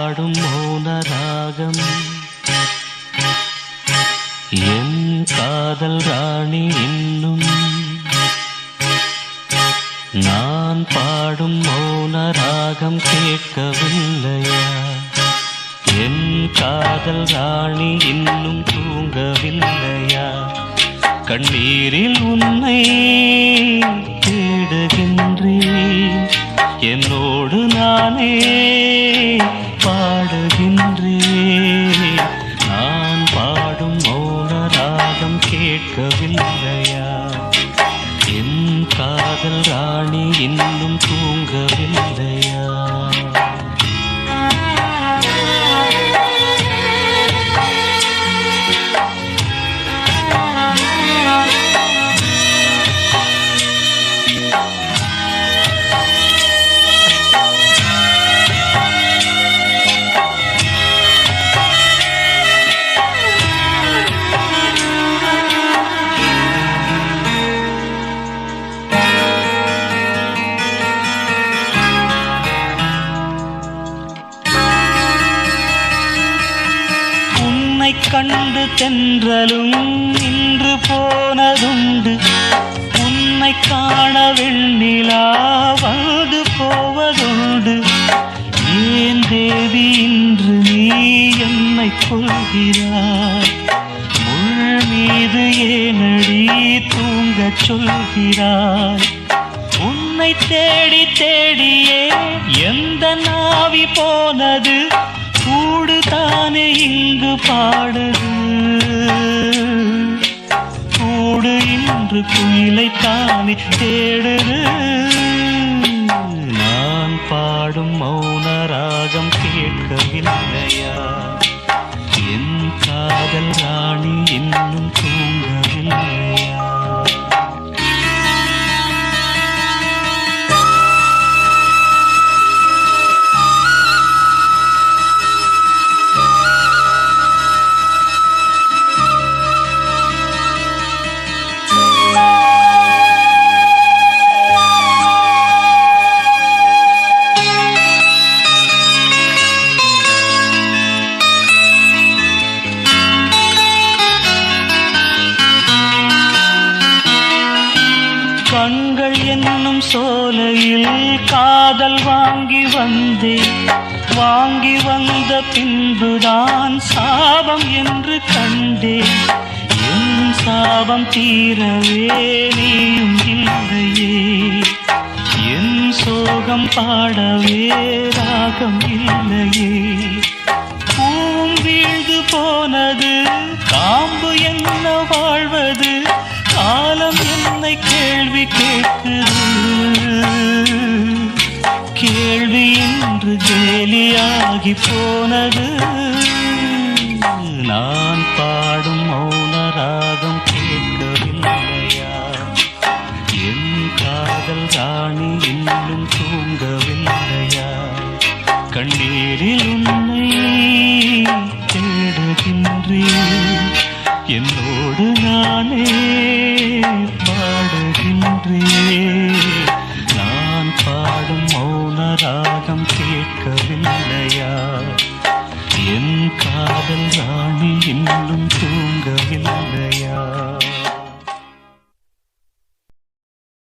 பாடும் மௌன ராகம் என் காதல் ராணி இன்னும் நான் பாடும் மௌன ராகம் கேட்கவில்லையா? என் காதல் ராணி இன்னும் தூங்கவில்லையா? கண்ணீரில் உன்னை தேடுகின்றேன், என்னோடு நானே பாடுகின்றேன். நான் பாடும் மௌன ராகம் கேட்கவில்லையா? என் காதல் ராணி இன்னும் தூங்கவில்லையா? கண்டு தென்றலும் நின்று போனதுண்டு, உன்னை காண வெண்ணிலா வந்து போவதுண்டு. ஏன் தேவி இன்று நீ என்னை கொள்கிறாய்? முள் மீது ஏனடி தூங்கச் சொல்கிறாய்? உன்னை தேடி தேடியே எந்த நாவி போனது, கூடு தானே இங்கு பாடுது. கூடு இன்று குயிலை தானே தேடுது. நான் பாடும் மௌன ராகம் கேட்கவில்லையா? என் காதல் ராணி இன்னும் தூங்கவில்லையா? கண்கள் என்னும் சோலையில் காதல் வாங்கி வந்தேன். வாங்கி வந்த பின்புதான் சாபம் என்று கண்டேன். என் சாபம் தீரவே நீயும் இல்லையே, என் சோகம் பாடவே ராகம் இல்லையே. பூம் வீழ்ந்து போனது, காம்பு என்ன வாழ்வது? காலம் என்னை கேள்வி கேட்குது. கேள்வி இன்று கேலியாகி போனது. நான் பாடும் மௌன ராகம் கேட்கவில்லையா? என் காதல் ராணி இன்னும் தூங்கவில்லையா? கண்ணீரில் உன்னை தேடுகின்றேன், என்னோடு நானே பாடுகின்றேன். நான் பாடும் மௌன ராகம் கேட்கவில்லையா? என் காதல் ராணி இன்னும் தூங்கவில்லையா?